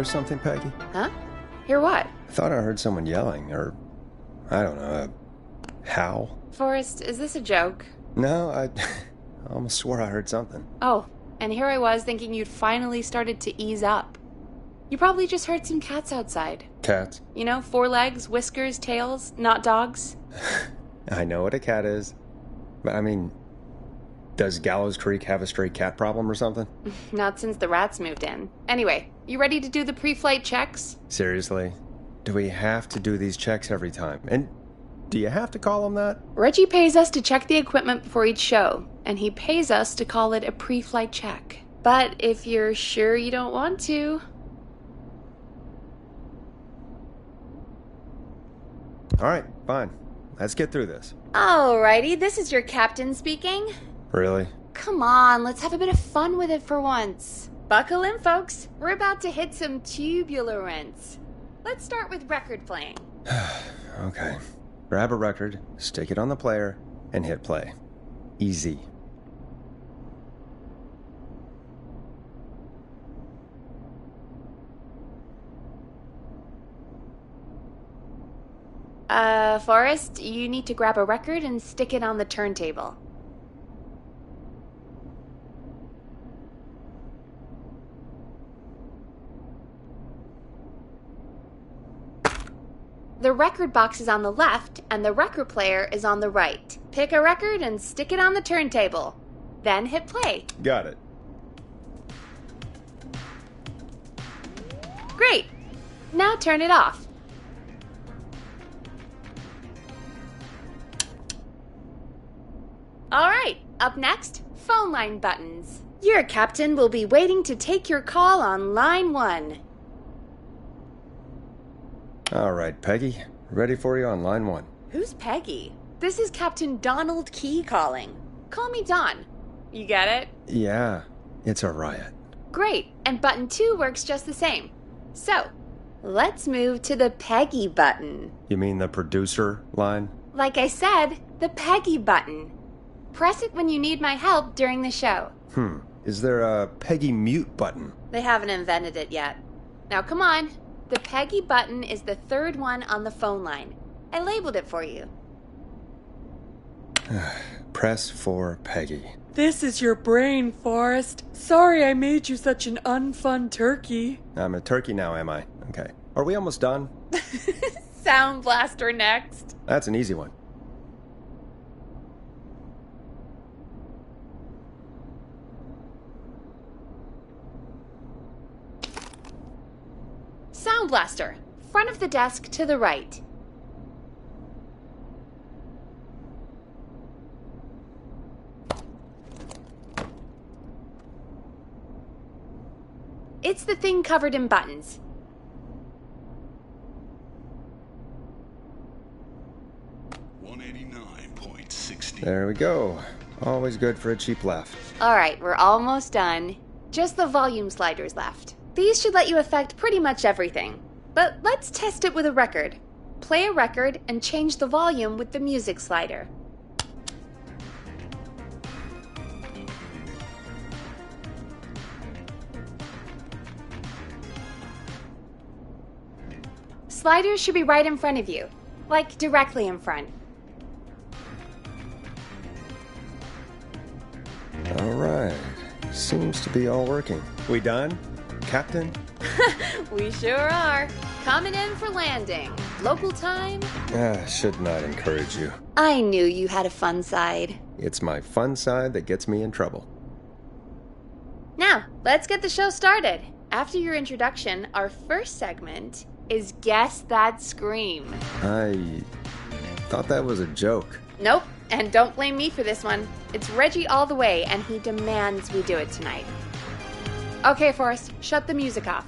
hear something, Peggy? Huh? Hear what? I thought I heard someone yelling, or, I don't know, a howl. Forrest, is this a joke? No, I almost swore I heard something. Oh, and here I was thinking you'd finally started to ease up. You probably just heard some cats outside. Cats? You know, 4 legs, whiskers, tails, not dogs. I know what a cat is. But, I mean, does Gallows Creek have a stray cat problem or something? Not since the rats moved in. Anyway, you ready to do the pre-flight checks? Seriously? Do we have to do these checks every time? And do you have to call them that? Reggie pays us to check the equipment before each show, and he pays us to call it a pre-flight check. But if you're sure you don't want to... All right, fine. Let's get through this. Alrighty, this is your captain speaking. Really? Come on, let's have a bit of fun with it for once. Buckle in, folks. We're about to hit some tubular rents. Let's start with record playing. Okay. Grab a record, stick it on the player, and hit play. Easy. Forrest, you need to grab a record and stick it on the turntable. The record box is on the left, and the record player is on the right. Pick a record and stick it on the turntable. Then hit play. Got it. Great! Now turn it off. Alright, up next, phone line buttons. Your captain will be waiting to take your call on line 1. All right, Peggy. Ready for you on line 1. Who's Peggy? This is Captain Donald Key calling. Call me Don. You get it? Yeah, it's a riot. Great, and button 2 works just the same. So, let's move to the Peggy button. You mean the producer line? Like I said, the Peggy button. Press it when you need my help during the show. Is there a Peggy mute button? They haven't invented it yet. Now come on. The Peggy button is the 3rd one on the phone line. I labeled it for you. Press for Peggy. This is your brain, Forrest. Sorry I made you such an unfun turkey. I'm a turkey now, am I? Okay. Are we almost done? Sound Blaster next. That's an easy one. Sound Blaster. Front of the desk to the right. It's the thing covered in buttons. There we go. Always good for a cheap laugh. Alright, we're almost done. Just the volume sliders left. These should let you affect pretty much everything. But let's test it with a record. Play a record and change the volume with the music slider. Sliders should be right in front of you, like directly in front. All right. Seems to be all working. We done, Captain? We sure are. Coming in for landing. Local time? Should not encourage you. I knew you had a fun side. It's my fun side that gets me in trouble. Now, let's get the show started. After your introduction, our first segment is Guess That Scream. I thought that was a joke. Nope, and don't blame me for this one. It's Reggie all the way, and he demands we do it tonight. Okay, Forrest, shut the music off.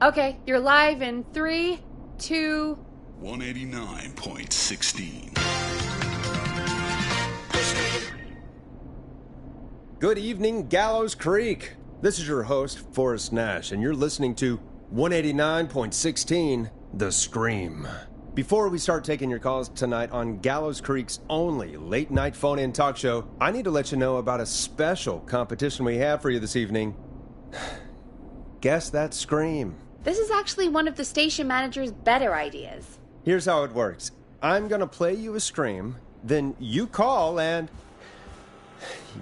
Okay, you're live in 3, 2... 189.16. Good evening, Gallows Creek. This is your host, Forrest Nash, and you're listening to 189.16, The Scream. Before we start taking your calls tonight on Gallows Creek's only late-night phone-in talk show, I need to let you know about a special competition we have for you this evening. Guess That Scream. This is actually one of the station manager's better ideas. Here's how it works. I'm gonna play you a scream, then you call and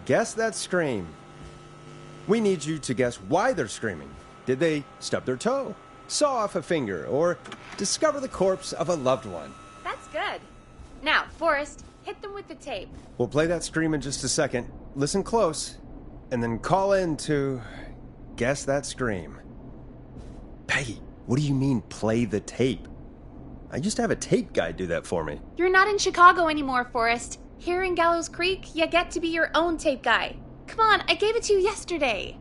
guess that scream. We need you to guess why they're screaming. Did they stub their toe, saw off a finger, or discover the corpse of a loved one? That's good. Now, Forrest, hit them with the tape. We'll play that scream in just a second. Listen close, and then call in to guess that scream. Peggy, what do you mean, play the tape? I used to have a tape guy do that for me. You're not in Chicago anymore, Forrest. Here in Gallows Creek, you get to be your own tape guy. Come on, I gave it to you yesterday.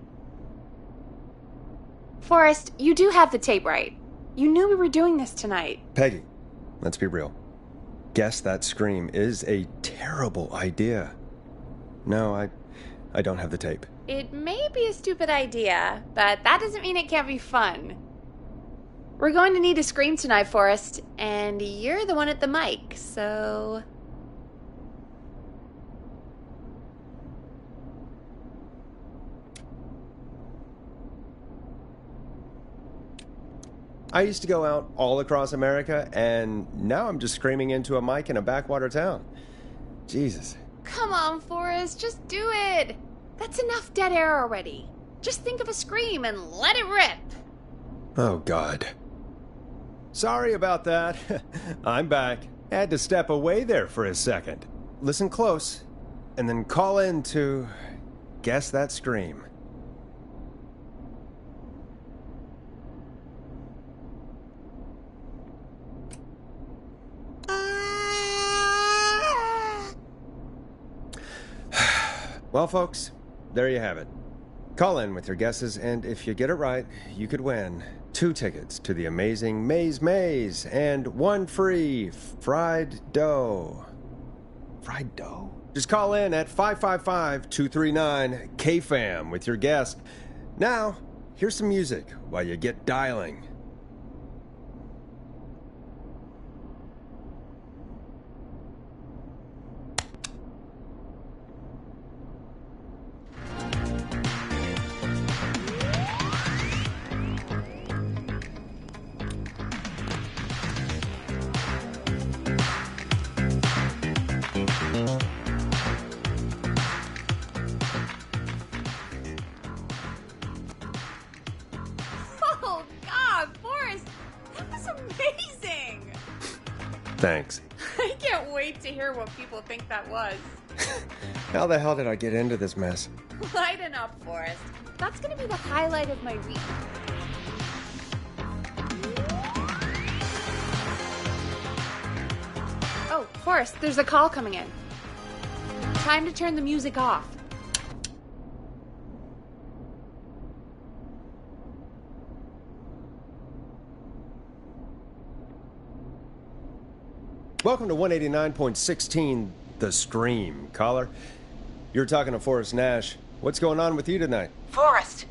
Forrest, you do have the tape right. You knew we were doing this tonight. Peggy, let's be real. Guess That Scream is a terrible idea. No, I don't have the tape. It may be a stupid idea, but that doesn't mean it can't be fun. We're going to need a scream tonight, Forrest, and you're the one at the mic, so... I used to go out all across America, and now I'm just screaming into a mic in a backwater town. Jesus. Come on, Forrest, just do it. That's enough dead air already. Just think of a scream and let it rip. Oh, God. Sorry about that. I'm back. Had to step away there for a second. Listen close, and then call in to guess that scream. Well, folks, there you have it. Call in with your guesses, and if you get it right, you could win 2 tickets to the amazing Maze and 1 free fried dough. Fried dough? Just call in at 555-239-KFAM with your guess. Now, here's some music while you get dialing. Oh, God, Forrest, that was amazing. Thanks. I can't wait to hear what people think that was. How the hell did I get into this mess? Lighten up, Forrest. That's going to be the highlight of my week. Oh, Forrest, there's a call coming in. Time to turn the music off. Welcome to 189.16, The Scream. Caller, you're talking to Forrest Nash. What's going on with you tonight? Forrest!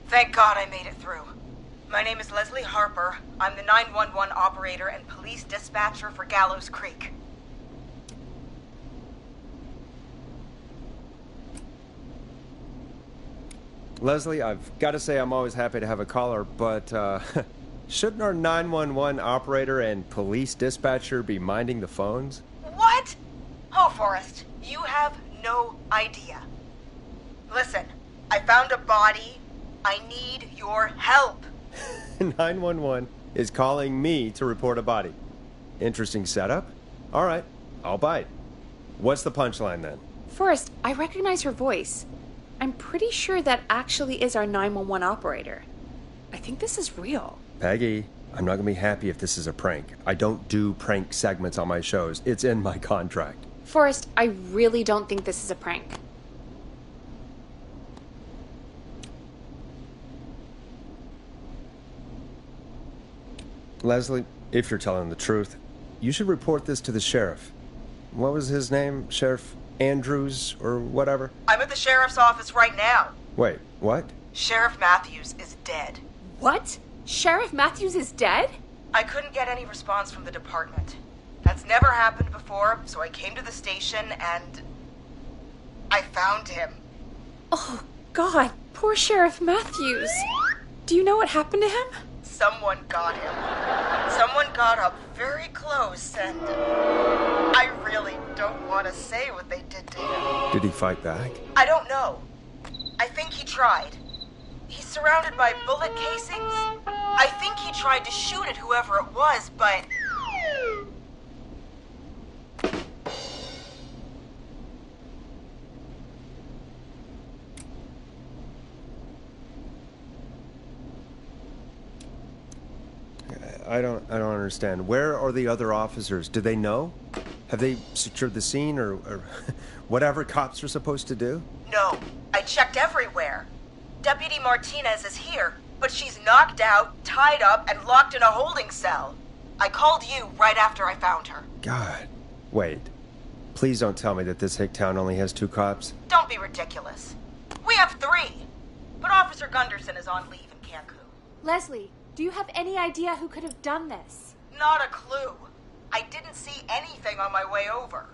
Thank God I made it through. My name is Leslie Harper. I'm the 911 operator and police dispatcher for Gallows Creek. Leslie, I've got to say I'm always happy to have a caller, but shouldn't our 911 operator and police dispatcher be minding the phones? What? Oh, Forrest, you have no idea. Listen, I found a body. I need your help. 911 is calling me to report a body. Interesting setup. All right, I'll bite. What's the punchline then? Forrest, I recognize her voice. I'm pretty sure that actually is our 911 operator. I think this is real. Peggy, I'm not going to be happy if this is a prank. I don't do prank segments on my shows. It's in my contract. Forrest, I really don't think this is a prank. Leslie, if you're telling the truth, you should report this to the sheriff. What was his name? Sheriff Andrews or whatever? I'm at the sheriff's office right now. Wait, what? Sheriff Matthews is dead. What? Sheriff Matthews is dead? I couldn't get any response from the department. That's never happened before, so I came to the station and I found him. Oh, God, poor Sheriff Matthews. Do you know what happened to him? Someone got him. Someone got up very close and I really don't want to say what they did to him. Did he fight back? I don't know. I think he tried. He's surrounded by bullet casings. I think he tried to shoot at whoever it was, but... I don't understand. Where are the other officers? Do they know? Have they secured the scene or whatever cops are supposed to do? No, I checked everywhere. Deputy Martinez is here, but she's knocked out, tied up, and locked in a holding cell. I called you right after I found her. God. Wait. Please don't tell me that this hick town only has 2 cops. Don't be ridiculous. We have 3, but Officer Gunderson is on leave in Cancun. Leslie, do you have any idea who could have done this? Not a clue. I didn't see anything on my way over.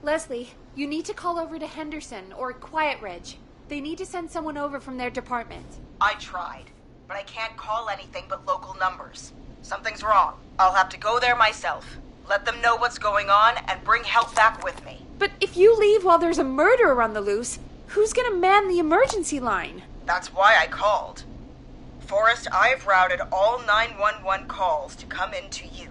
Leslie, you need to call over to Henderson or Quiet Ridge. They need to send someone over from their department. I tried, but I can't call anything but local numbers. Something's wrong. I'll have to go there myself. Let them know what's going on and bring help back with me. But if you leave while there's a murderer on the loose, who's gonna man the emergency line? That's why I called. Forrest, I've routed all 911 calls to come in to you.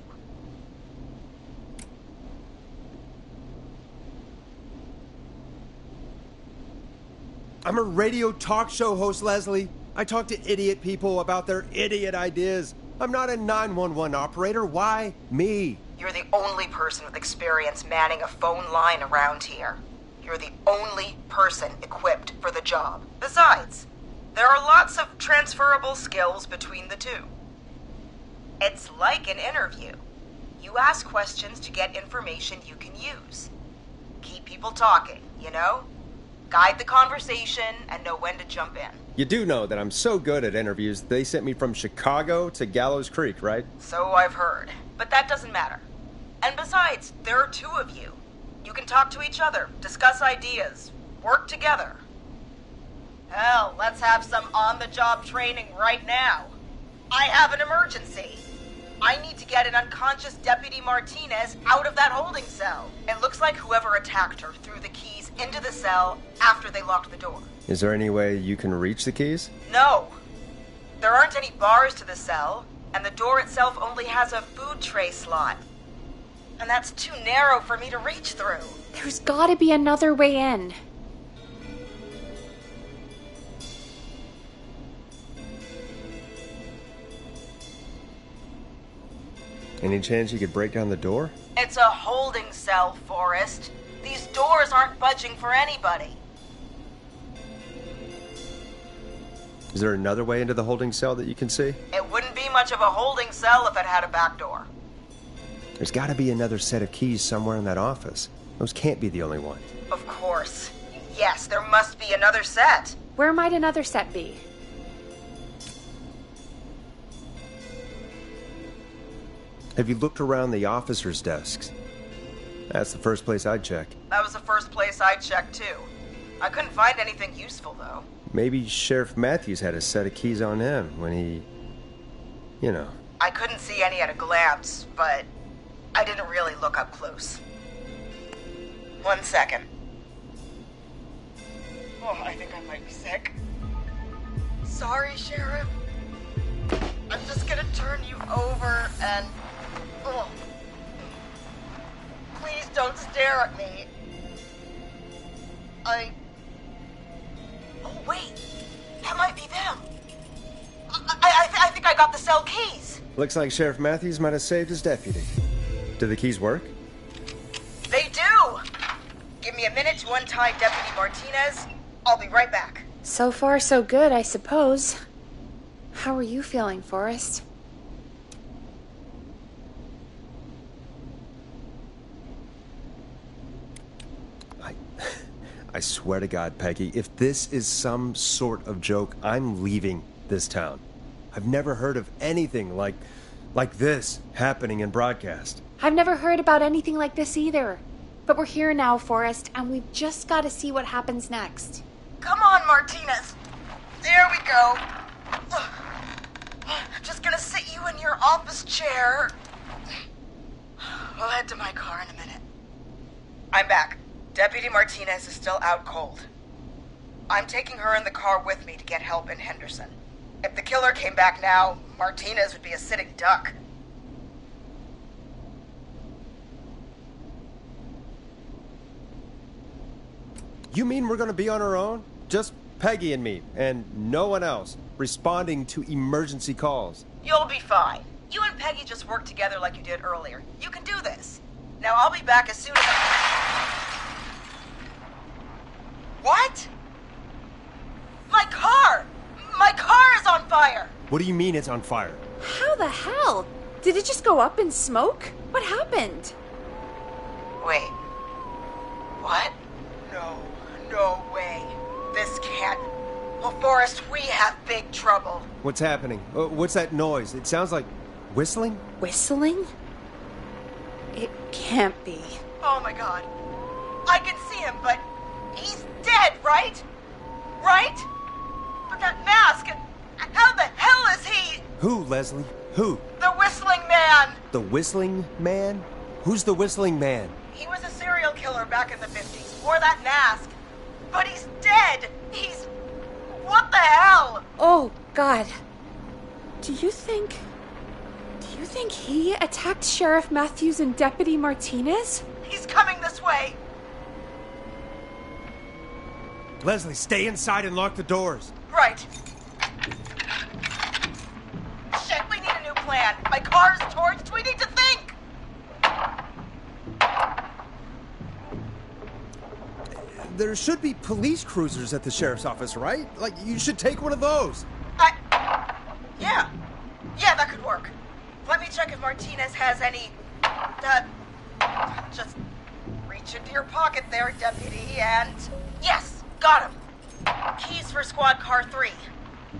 I'm a radio talk show host, Leslie. I talk to idiot people about their idiot ideas. I'm not a 911 operator. Why me? You're the only person with experience manning a phone line around here. You're the only person equipped for the job. Besides, there are lots of transferable skills between the two. It's like an interview. You ask questions to get information you can use. Keep people talking, you know? Guide the conversation and know when to jump in. You do know that I'm so good at interviews, they sent me from Chicago to Gallows Creek, right? So I've heard. But that doesn't matter. And besides, there are 2 of you. You can talk to each other, discuss ideas, work together. Hell, let's have some on-the-job training right now. I have an emergency. I need to get an unconscious Deputy Martinez out of that holding cell. It looks like whoever attacked her threw the keys into the cell after they locked the door. Is there any way you can reach the keys? No. There aren't any bars to the cell, and the door itself only has a food tray slot. And that's too narrow for me to reach through. There's gotta be another way in. Any chance you could break down the door? It's a holding cell, Forrest. These doors aren't budging for anybody. Is there another way into the holding cell that you can see? It wouldn't be much of a holding cell if it had a back door. There's got to be another set of keys somewhere in that office. Those can't be the only ones. Of course. Yes, there must be another set. Where might another set be? Have you looked around the officers' desks? That's the first place I'd check. That was the first place I checked, too. I couldn't find anything useful, though. Maybe Sheriff Matthews had a set of keys on him when he... you know. I couldn't see any at a glance, but I didn't really look up close. 1 second. Oh, I think I might be sick. Sorry, Sheriff. I'm just gonna turn you over and... Oh. Please don't stare at me. Oh, wait. That might be them. I think I got the cell keys. Looks like Sheriff Matthews might have saved his deputy. Do the keys work? They do. Give me a minute to untie Deputy Martinez. I'll be right back. So far, so good, I suppose. How are you feeling, Forrest? I swear to God, Peggy, if this is some sort of joke, I'm leaving this town. I've never heard of anything like Like this happening in broadcast. I've never heard about anything like this either. But we're here now, Forrest, and we've just got to see what happens next. Come on, Martinez. There we go. Just gonna sit you in your office chair. We'll head to my car in a minute. I'm back. Deputy Martinez is still out cold. I'm taking her in the car with me to get help in Henderson. If the killer came back now, Martinez would be a sitting duck. You mean we're gonna be on our own? Just Peggy and me, and no one else, responding to emergency calls. You'll be fine. You and Peggy just work together like you did earlier. You can do this. Now I'll be back as soon as What? My car! My car is on fire! What do you mean it's on fire? How the hell? Did it just go up in smoke? What happened? Wait. What? No way. This can't... Well, Forrest, we have big trouble. What's happening? What's that noise? It sounds like whistling? Whistling? It can't be. Oh my god. I can see him, but he's dead, right? Right? But that mask, how the hell is he? Who, Leslie? Who? The Whistling Man! The Whistling Man? Who's the Whistling Man? He was a serial killer back in the 50s, wore that mask. But he's dead! He's... What the hell? Oh, God. Do you think he attacked Sheriff Matthews and Deputy Martinez? He's coming this way. Leslie, stay inside and lock the doors. Right. Shit, we need a new plan. My car is torched. We need to think. There should be police cruisers at the sheriff's office, right? Like, you should take one of those. Yeah, that could work. Let me check if Martinez has any... just reach into your pocket there, Deputy, and... Yes, got him. Keys for Squad Car 3.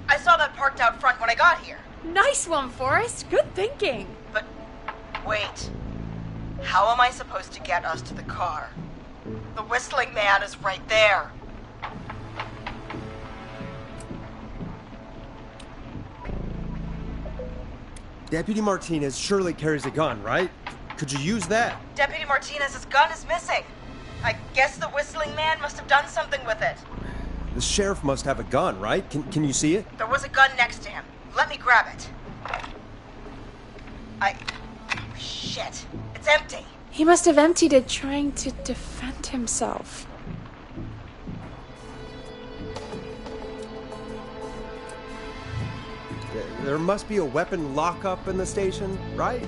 I saw that parked out front when I got here. Nice one, Forrest. Good thinking. But, wait. How am I supposed to get us to the car? The Whistling Man is right there. Deputy Martinez surely carries a gun, right? Could you use that? Deputy Martinez's gun is missing. I guess the Whistling Man must have done something with it. The sheriff must have a gun, right? Can you see it? There was a gun next to him. Let me grab it. Shit. It's empty. He must have emptied it trying to defend himself. There must be a weapon lockup in the station, right?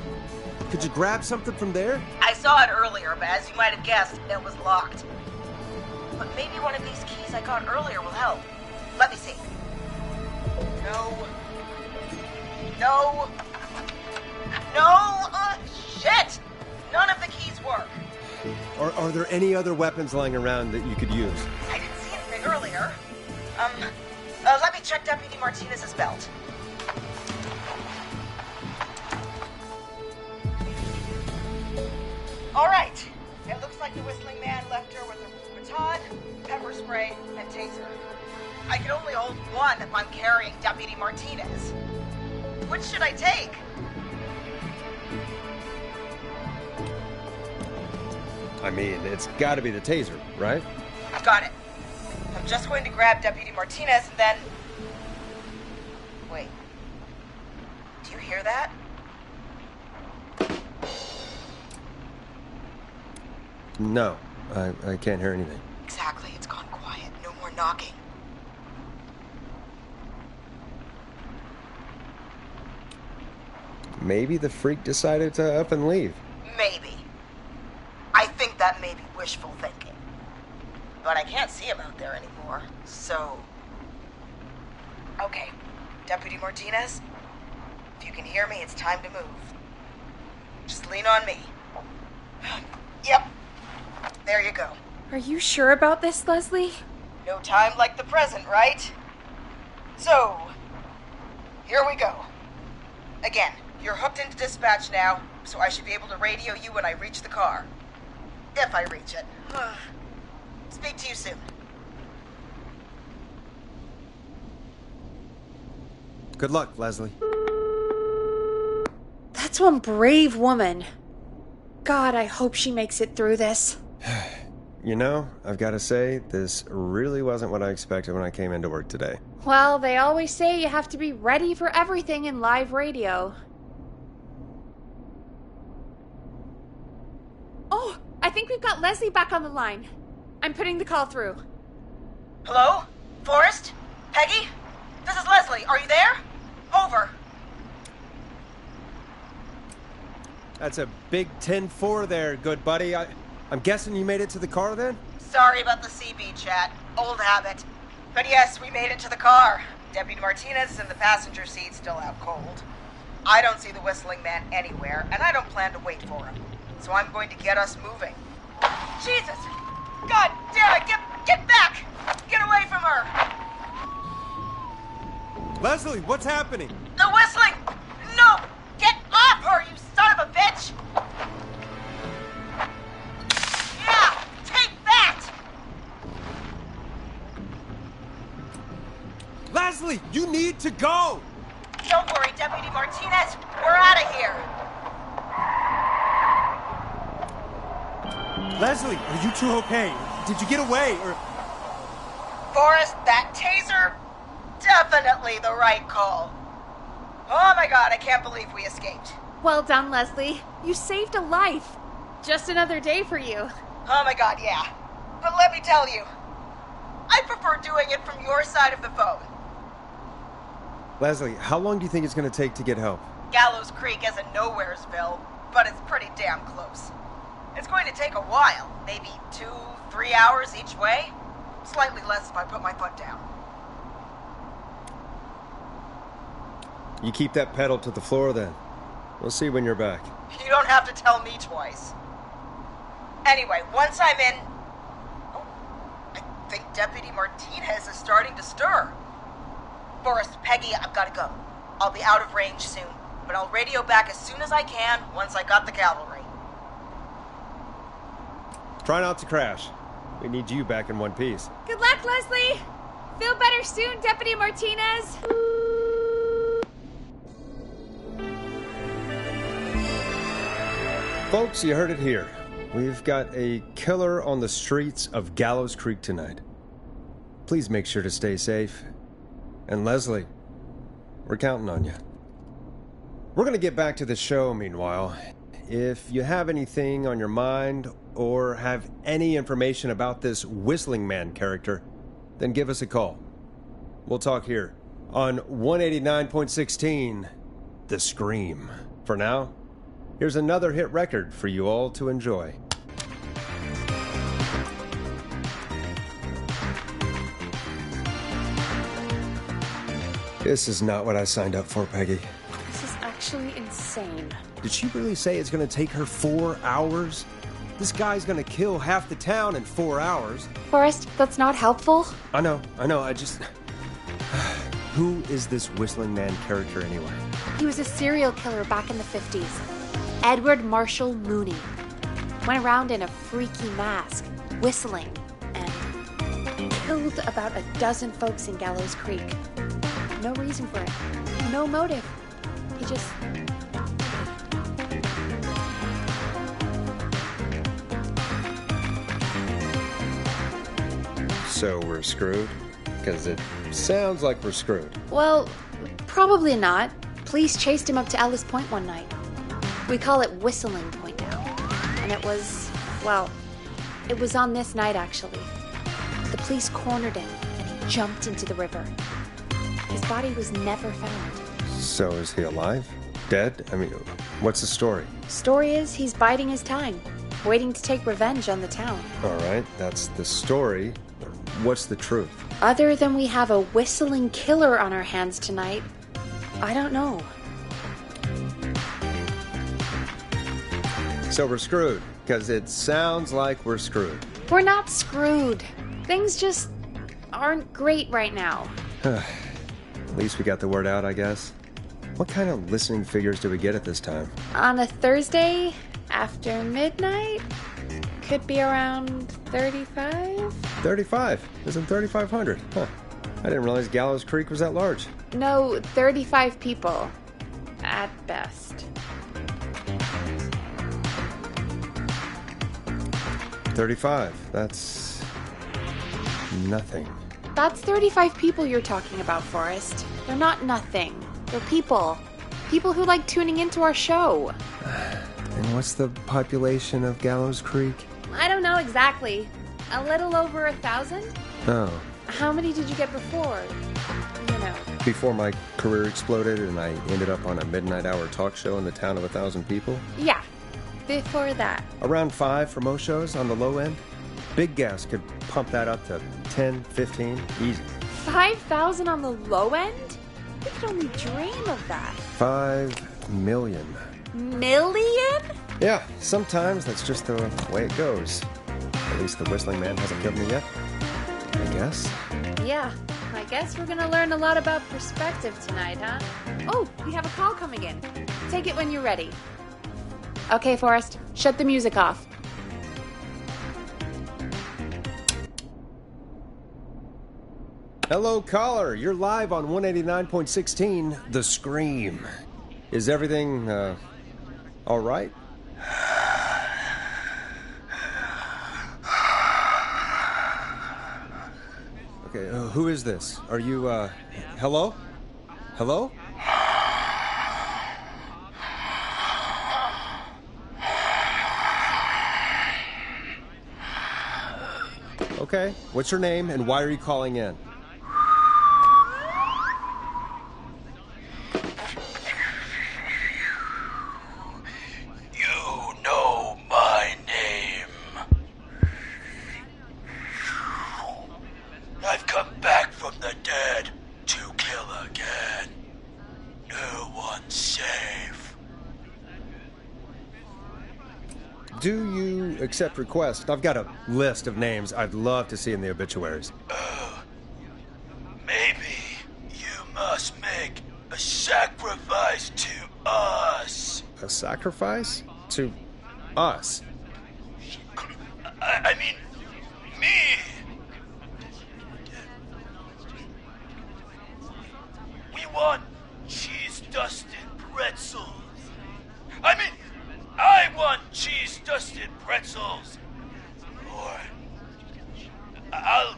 Could you grab something from there? I saw it earlier, but as you might have guessed, it was locked. But maybe one of these keys I got earlier will help. Let me see. No. Shit! None of the keys work. Are there any other weapons lying around that you could use? I didn't see anything earlier. Let me check Deputy Martinez's belt. All right. It looks like the Whistling Man left her with a baton, pepper spray, and taser. I can only hold one if I'm carrying Deputy Martinez. Which should I take? I mean, it's gotta be the taser, right? Got it. I'm just going to grab Deputy Martinez and then... Wait. Do you hear that? No, I can't hear anything. Exactly. It's gone quiet. No more knocking. Maybe the freak decided to up and leave. Maybe. I think that may be wishful thinking. But I can't see him out there anymore, so... Okay, Deputy Martinez, if you can hear me, it's time to move. Just lean on me. Yep. There you go. Are you sure about this, Leslie? No time like the present, right? So, here we go. Again, You're hooked into dispatch now, so I should be able to radio you when I reach the car. If I reach it. Speak to you soon. Good luck, Leslie. That's one brave woman. God, I hope she makes it through this. You know, I've got to say, this really wasn't what I expected when I came into work today. Well, they always say you have to be ready for everything in live radio. Oh, I think we've got Leslie back on the line. I'm putting the call through. Hello? Forrest? Peggy? This is Leslie. Are you there? Over. That's a big 10-4 there, good buddy. I'm guessing you made it to the car then? Sorry about the CB chat. Old habit. But yes, we made it to the car. Deputy Martinez is in the passenger seat, still out cold. I don't see the whistling man anywhere, and I don't plan to wait for him. So I'm going to get us moving. Jesus! God damn it! Get back! Get away from her! Leslie, what's happening? The whistling! No! Get off her, you son of a bitch! Yeah! Take that! Leslie, you need to go! Don't worry, Deputy Martinez. We're out of here. Leslie, are you two okay? Did you get away, or... Forrest, that taser? Definitely the right call. Oh my god, I can't believe we escaped. Well done, Leslie. You saved a life. Just another day for you. Oh my god, yeah. But let me tell you, I prefer doing it from your side of the phone. Leslie, how long do you think it's going to take to get help? Gallows Creek isn't Nowheresville, but it's pretty damn close. It's going to take a while, maybe 2-3 hours each way. Slightly less if I put my foot down. You keep that pedal to the floor then. We'll see when you're back. You don't have to tell me twice. Anyway, once I'm in... Oh, I think Deputy Martinez is starting to stir. Forrest, Peggy, I've got to go. I'll be out of range soon, but I'll radio back as soon as I can once I got the cavalry. Try not to crash. We need you back in one piece. Good luck, Leslie. Feel better soon, Deputy Martinez. Folks, you heard it here. We've got a killer on the streets of Gallows Creek tonight. Please make sure to stay safe. And Leslie, we're counting on you. We're going to get back to the show meanwhile. If you have anything on your mind or have any information about this Whistling Man character, then give us a call. We'll talk here on 189.16, The Scream. For now, here's another hit record for you all to enjoy. This is not what I signed up for, Peggy. This is actually insane. Did she really say it's going to take her 4 hours? This guy's going to kill half the town in 4 hours. Forrest, that's not helpful. I know, I just... Who is this Whistling Man character anyway? He was a serial killer back in the 50s. Edward Marshall Mooney. Went around in a freaky mask, whistling, and killed about a dozen folks in Gallows Creek. No reason for it. No motive. He just... So we're screwed? Because it sounds like we're screwed. Well, probably not. Police chased him up to Ellis Point one night. We call it Whistling Point now. And it was, well, it was on this night actually. The police cornered him and he jumped into the river. His body was never found. So is he alive? Dead? I mean, what's the story? Story is he's biding his time, waiting to take revenge on the town. All right, that's the story. What's the truth? Other than we have a whistling killer on our hands tonight, I don't know. So we're screwed, because it sounds like we're screwed. We're not screwed. Things just aren't great right now. At least we got the word out, I guess. What kind of listening figures do we get at this time? On a Thursday after midnight, could be around 35? 35. Isn't 3,500? Huh. I didn't realize Gallows Creek was that large. No, 35 people. At best. 35. That's nothing. That's 35 people you're talking about, Forrest. They're not nothing. They're people. People who like tuning into our show. And what's the population of Gallows Creek? I don't know exactly. A little over 1,000? Oh. How many did you get before? You know. Before my career exploded and I ended up on a midnight hour talk show in the town of 1,000 people? Yeah. Before that. Around 5 for most shows on the low end. Big gas could pump that up to 10, 15, easy. 5,000 on the low end? We could only dream of that. 5 million. Million? Yeah, sometimes that's just the way it goes. At least the Whistling Man hasn't killed me yet. I guess. Yeah, I guess we're gonna learn a lot about perspective tonight, huh? Oh, we have a call coming in. Take it when you're ready. Okay, Forrest, shut the music off. Hello, caller. You're live on 189.16, The Scream. Is everything, all right? Okay, who is this? Are you, hello? Hello? Okay, what's your name and why are you calling in? I've come back from the dead to kill again. No one's safe. Do you accept requests? I've got a list of names I'd love to see in the obituaries. Maybe you must make a sacrifice to us. A sacrifice? To us? I mean, me. We want cheese-dusted pretzels. I want cheese-dusted pretzels. Or I'll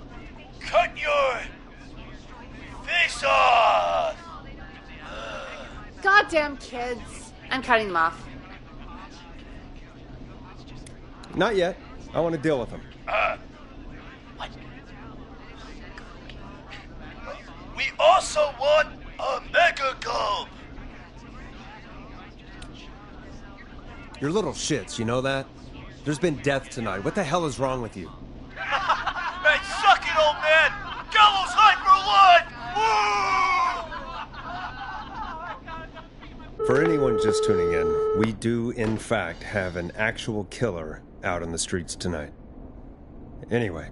cut your face off. Goddamn kids. I'm cutting them off. Not yet. I want to deal with them. What? We also want a mega gulp. You're little shits, you know that? There's been death tonight. What the hell is wrong with you? Man, suck it, old man. Gallows high for blood. Woo! For anyone just tuning in, we do, in fact, have an actual killer out on the streets tonight. Anyway,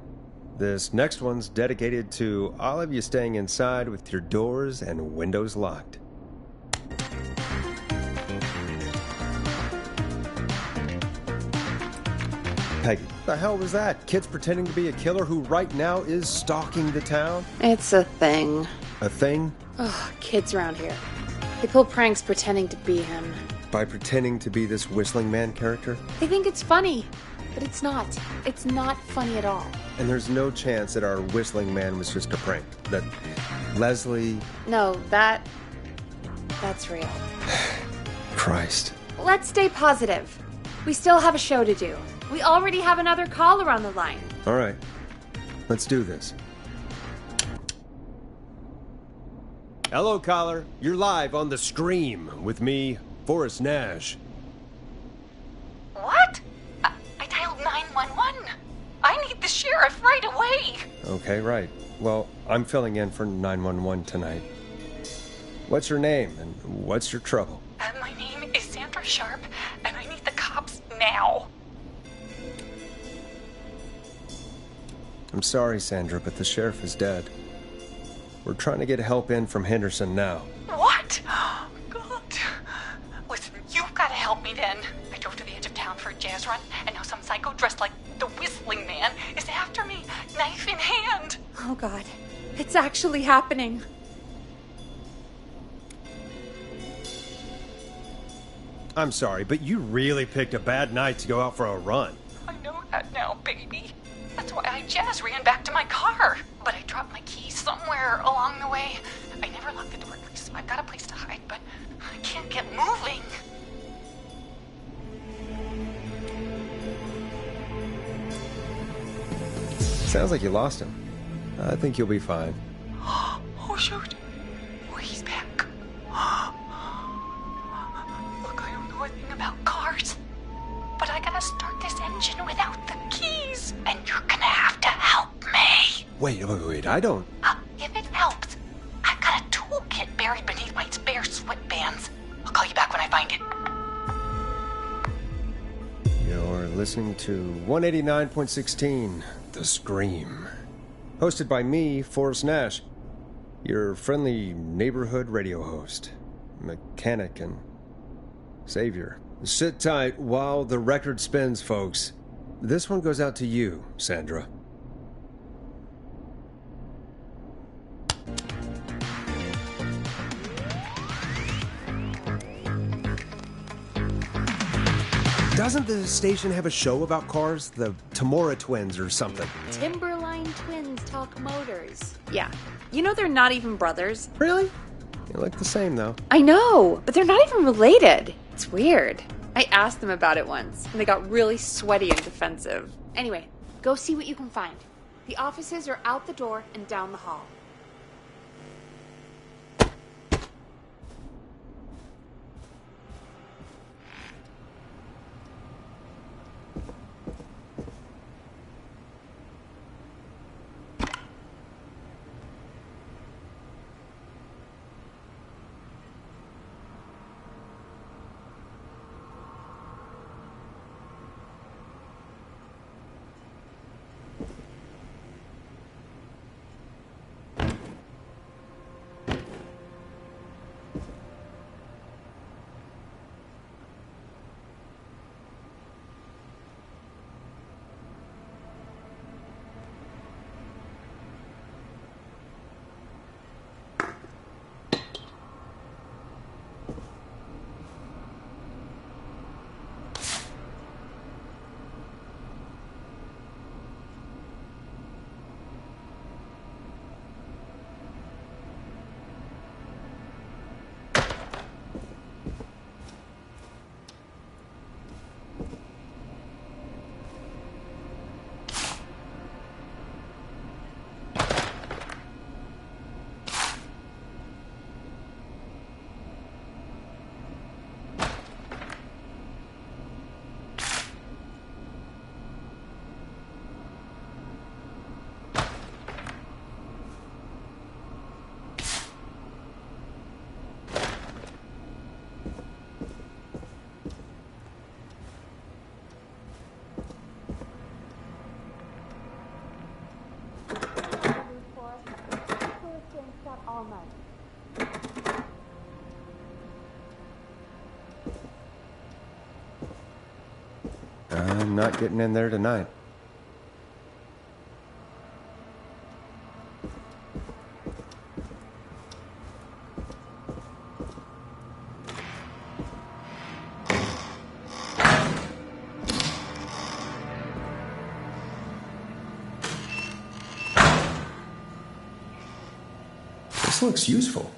this next one's dedicated to all of you staying inside with your doors and windows locked. Peggy, what the hell was that? Kids pretending to be a killer who right now is stalking the town? It's a thing. A thing? Ugh, kids around here. They pull pranks pretending to be him. By pretending to be this Whistling Man character? They think it's funny, but it's not. It's not funny at all. And there's no chance that our Whistling Man was just a prank. That Leslie... No, that's real. Christ. Let's stay positive. We still have a show to do. We already have another caller on the line. All right. Let's do this. Hello, caller. You're live on The Scream with me, Forrest Nash. What? I dialed 911. I need the sheriff right away. Okay, right. Well, I'm filling in for 911 tonight. What's your name and what's your trouble? My name is Sandra Sharp, and I need the cops now. I'm sorry, Sandra, but the sheriff is dead. We're trying to get help in from Henderson now. What? God, You've got to help me then. I drove to the edge of town for a jazz run, and now some psycho dressed like the Whistling Man is after me, knife in hand. Oh God, it's actually happening. I'm sorry, but you really picked a bad night to go out for a run. I know that now, baby. That's why I jazz ran back to my car. But I dropped my keys somewhere along the way. I never locked the door, so I've got a place to hide, but I can't get moving. Sounds like you lost him. I think you'll be fine. Oh, shoot. Oh, he's back. Look, I don't know a thing about cars, but I gotta start this engine without the keys, and you're gonna have to help me. Wait, I don't... If it helps, I've got a toolkit buried beneath my spare sweatbands. I'll call you back when I find it. You're listening to 189.16, The Scream. Hosted by me, Forrest Nash, your friendly neighborhood radio host, mechanic and savior. Sit tight while the record spins, folks. This one goes out to you, Sandra. Doesn't the station have a show about cars? The Tamora twins or something? Timberline Twins Talk Motors. Yeah. You know they're not even brothers. Really? You look the same, though. I know, but they're not even related. It's weird. I asked them about it once, and they got really sweaty and defensive. Anyway, go see what you can find. The offices are out the door and down the hall. I'm not getting in there tonight. This looks useful.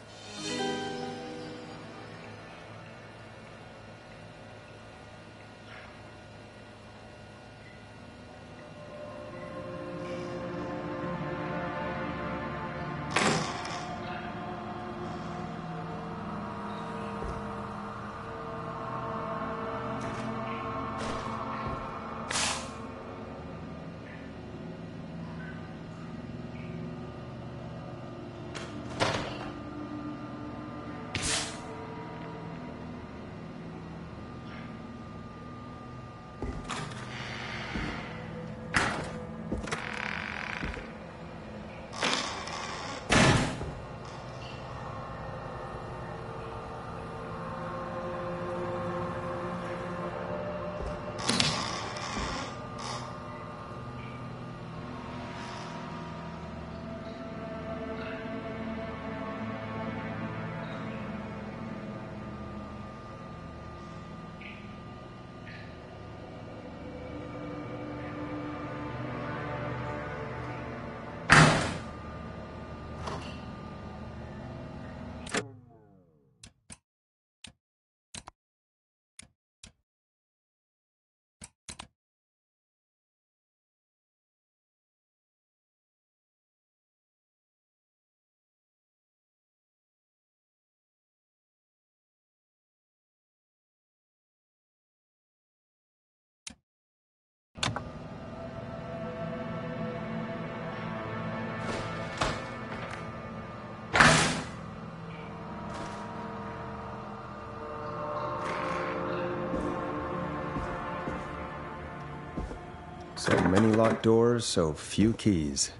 So many locked doors, so few keys.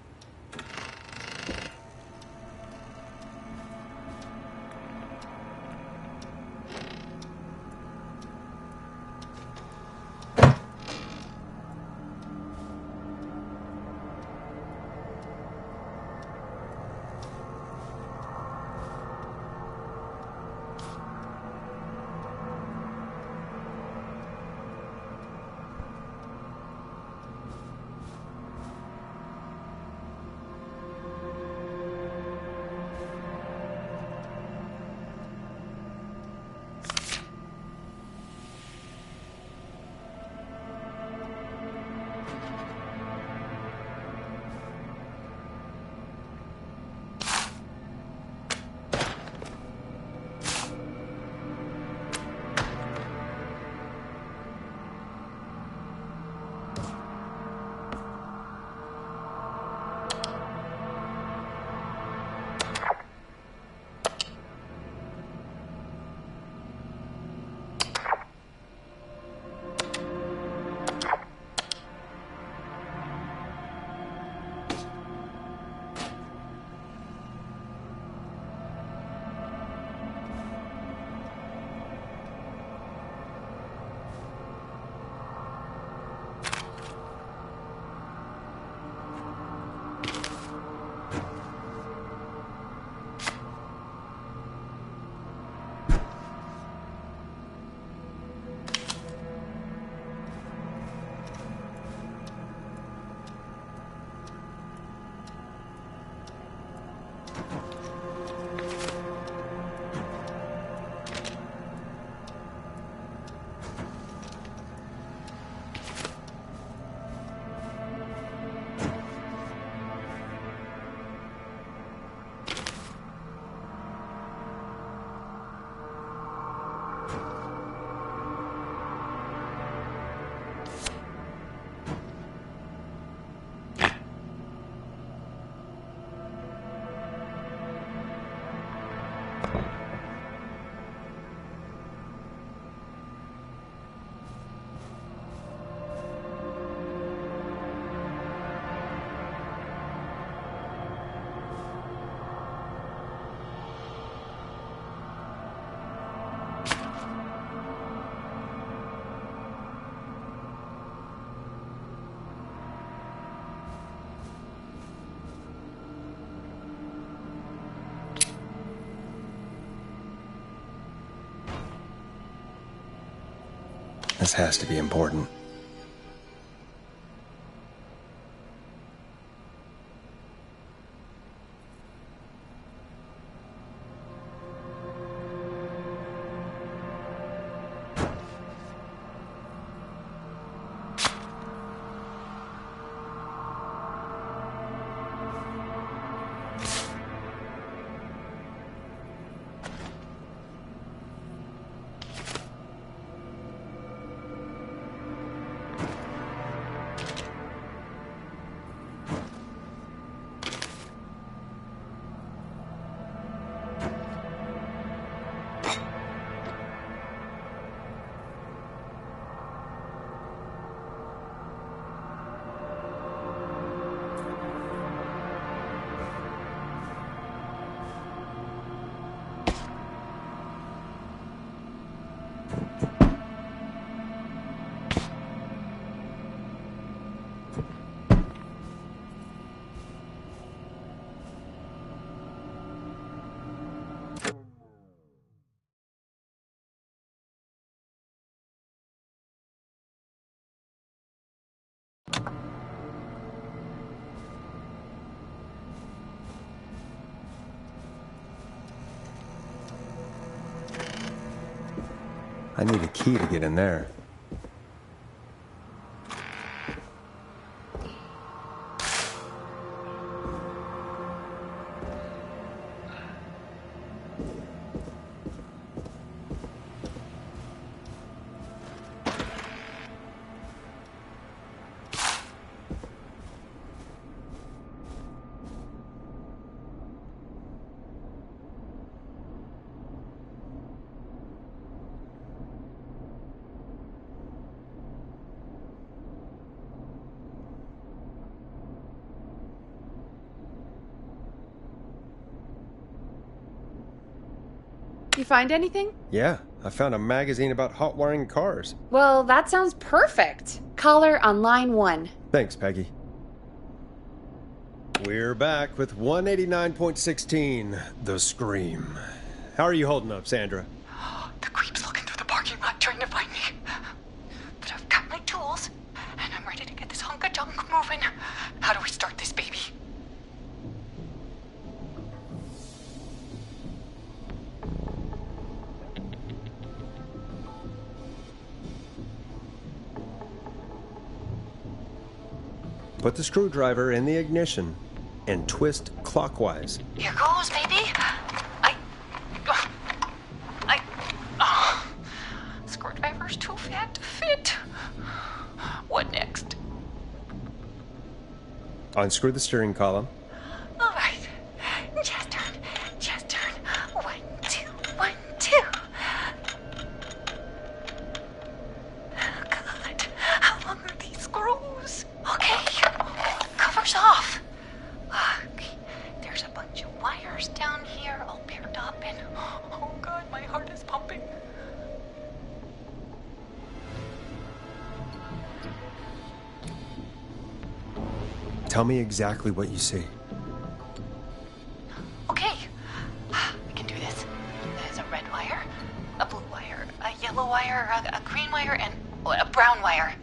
This has to be important. I need a key to get in there. find anything? Yeah, I found a magazine about hot wiring cars. Well, that sounds perfect. Caller on line 1. Thanks, Peggy. We're back with 189.16, The Scream. How are you holding up, Sandra? The creep's looking through the parking lot trying to find me. But I've got my tools, and I'm ready to get this hunk of junk moving. How do we start this baby? Put the screwdriver in the ignition and twist clockwise. Here goes, baby. Screwdriver's too fat to fit. What next? Unscrew the steering column. All right. Just turn. 1, 2, 1, 2. Oh, God. How long are these screws? Okay. Cover's off. Okay. There's a bunch of wires down here all paired up and... Oh, God, my heart is pumping. Tell me exactly what you see. Okay, we can do this. There's a red wire, a blue wire, a yellow wire, a green wire, and a brown wire.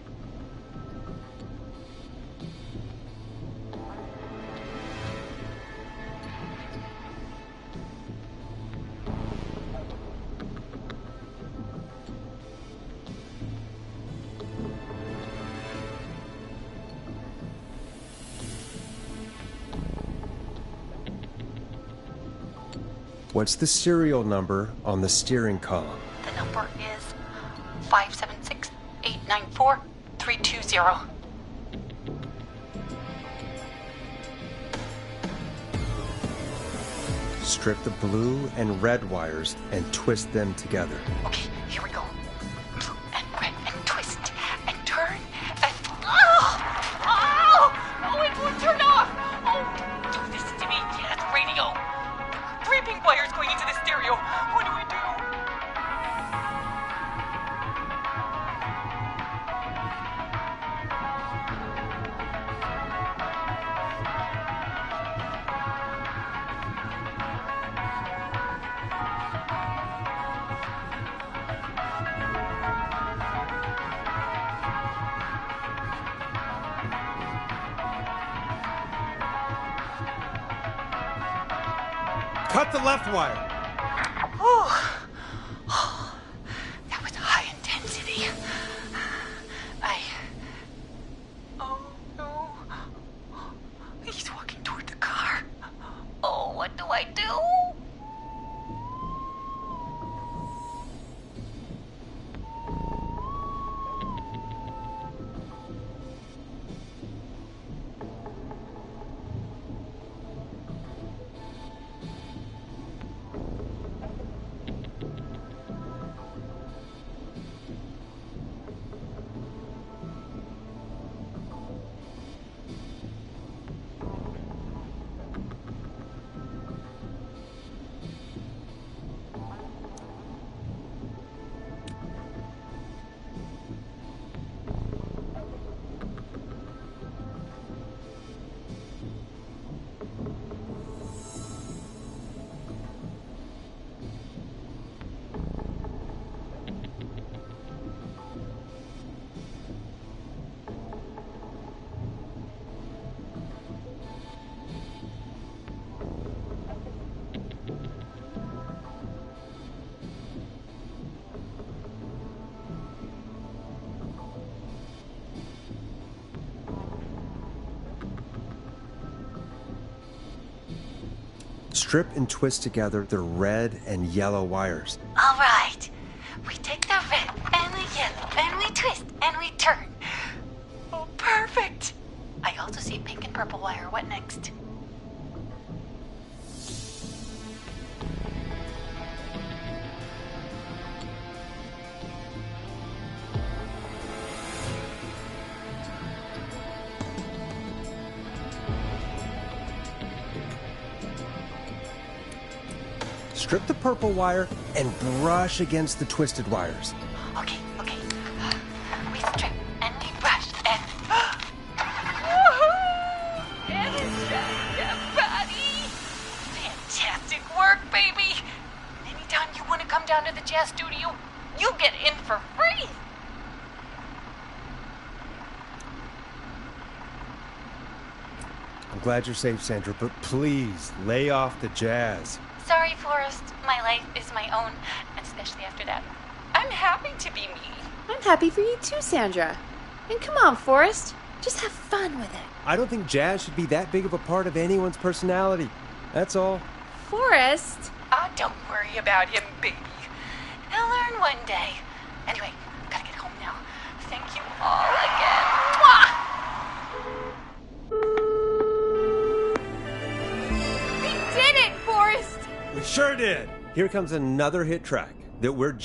What's the serial number on the steering column? The number is 576-894-320. Strip the blue and red wires and twist them together. Okay, here we go. Blue and red and twist and turn and... Oh, it won't turn off! Oh, do this to me. Yeah, it's radio. 3 pink wires going into the stereo. What do I do? Cut the left wire. Oh, that was high intensity. Oh no. He's walking toward the car. Oh, what do I do? Strip and twist together the red and yellow wires. All right. We take the red and the yellow and we twist and we turn. Oh, perfect. I also see pink and purple wire. What next? strip the purple wire, and brush against the twisted wires. Okay. We strip and we brush and... And it's just a body. Fantastic work, baby. Anytime you want to come down to the jazz studio, you get in for free. I'm glad you're safe, Sandra, but please lay off the jazz. Sorry, Forrest. My life is my own, and especially after that. I'm happy to be me. I'm happy for you too, Sandra. And come on, Forrest. Just have fun with it. I don't think jazz should be that big of a part of anyone's personality. That's all. Forrest! Oh, don't worry about him, baby. He'll learn one day. Anyway, gotta get home now. Thank you all again. Mwah! Did it, Forrest! We sure did. Here comes another hit track that we're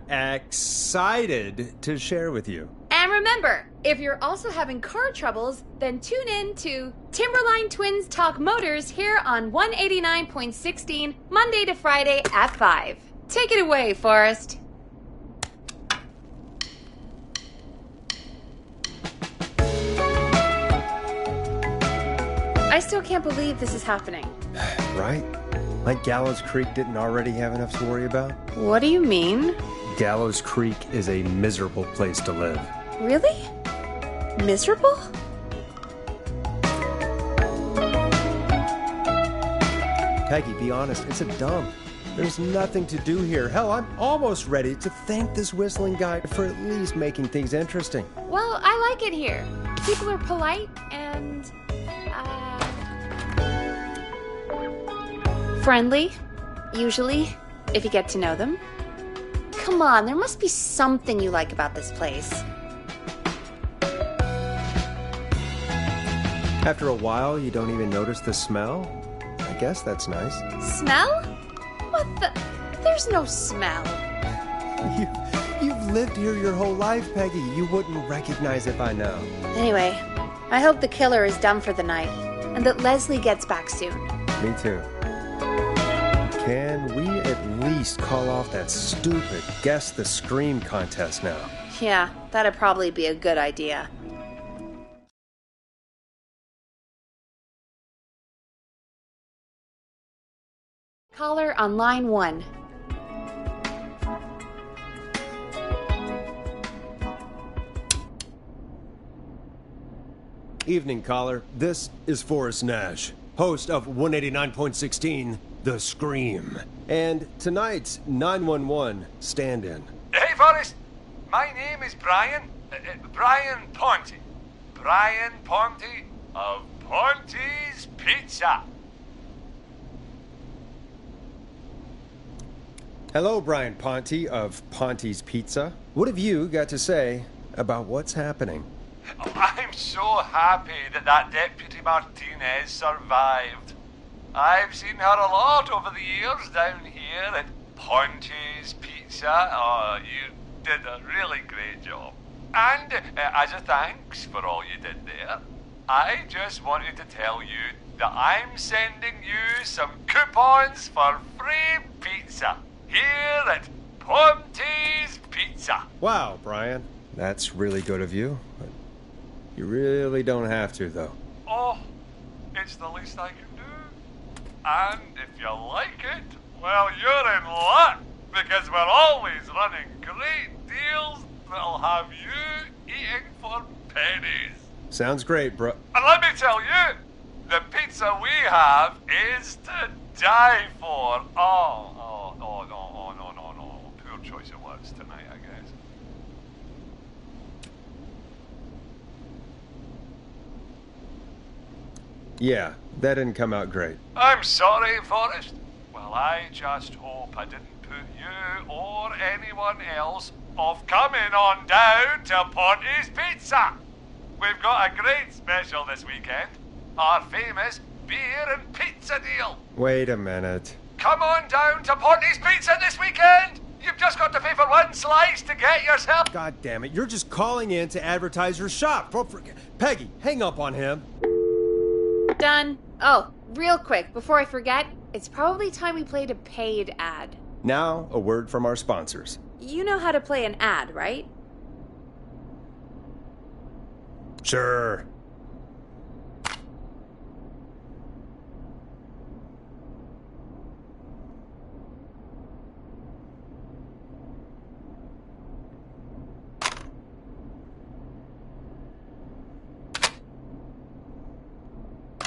excited to share with you. And remember, if you're also having car troubles, then tune in to Timberline Twins Talk Motors here on 189.16, Monday to Friday at 5. Take it away, Forrest. I still can't believe this is happening. Right? Like Gallows Creek didn't already have enough to worry about? What do you mean? Gallows Creek is a miserable place to live. Really? Miserable? Peggy, be honest, it's a dump. There's nothing to do here. Hell, I'm almost ready to thank this whistling guy for at least making things interesting. Well, I like it here. People are polite and, friendly, usually, if you get to know them. Come on, there must be something you like about this place. After a while, you don't even notice the smell? I guess that's nice. Smell? What the? There's no smell. You've lived here your whole life, Peggy. You wouldn't recognize it by now. Anyway, I hope the killer is done for the night, and that Leslie gets back soon. Me too. Can we at least call off that stupid Guess the Scream contest now? Yeah, that'd probably be a good idea. Caller on line 1. Evening, caller. This is Forrest Nash, host of 189.16, The Scream. And tonight's 911 stand-in. Hey, Forrest. My name is Brian. Brian Ponte. Brian Ponte of Ponte's Pizza. Hello, Brian Ponte of Ponte's Pizza. What have you got to say about what's happening? Oh, I'm so happy that Deputy Martinez survived. I've seen her a lot over the years down here at Ponte's Pizza. Oh, you did a really great job. And as a thanks for all you did there, I just wanted to tell you that I'm sending you some coupons for free pizza here at Ponte's Pizza. Wow, Brian. That's really good of you. But you really don't have to, though. Oh, it's the least I can do. And if you like it, well, you're in luck, because we're always running great deals that'll have you eating for pennies. Sounds great, bro. And let me tell you, the pizza we have is to die for. No. Poor choice of words tonight, I guess. Yeah, that didn't come out great. I'm sorry, Forrest. Well, I just hope I didn't put you or anyone else off coming on down to Ponte's Pizza. We've got a great special this weekend. Our famous beer and pizza deal. Wait a minute. Come on down to Ponte's Pizza this weekend. You've just got to pay for one slice to get yourself... God damn it, you're just calling in to advertise your shop. Peggy, hang up on him. Done. Oh, real quick, before I forget, It's probably time we played a paid ad. Now, a word from our sponsors. You know how to play an ad, right? Sure.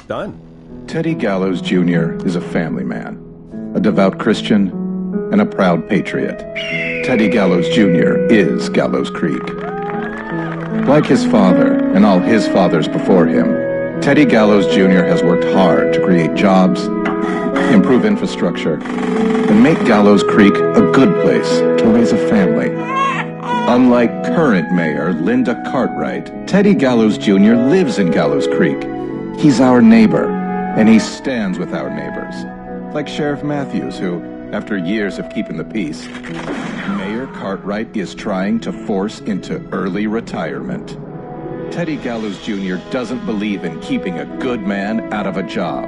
Done. Teddy Gallows Jr. is a family man, a devout Christian, and a proud patriot. Teddy Gallows Jr. is Gallows Creek. Like his father and all his fathers before him, Teddy Gallows Jr. has worked hard to create jobs, improve infrastructure, and make Gallows Creek a good place to raise a family. Unlike current mayor Linda Cartwright, Teddy Gallows Jr. lives in Gallows Creek. He's our neighbor, and he stands with our neighbors. Like Sheriff Matthews, who, after years of keeping the peace, Mayor Cartwright is trying to force into early retirement. Teddy Gallows Jr. doesn't believe in keeping a good man out of a job.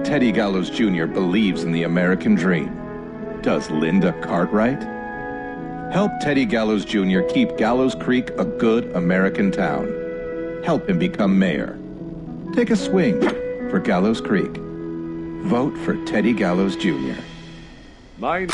Teddy Gallows Jr. believes in the American dream. Does Linda Cartwright? Help Teddy Gallows Jr. keep Gallows Creek a good American town. Help him become mayor. Take a swing for Gallows Creek. Vote for Teddy Gallows Jr. Mine.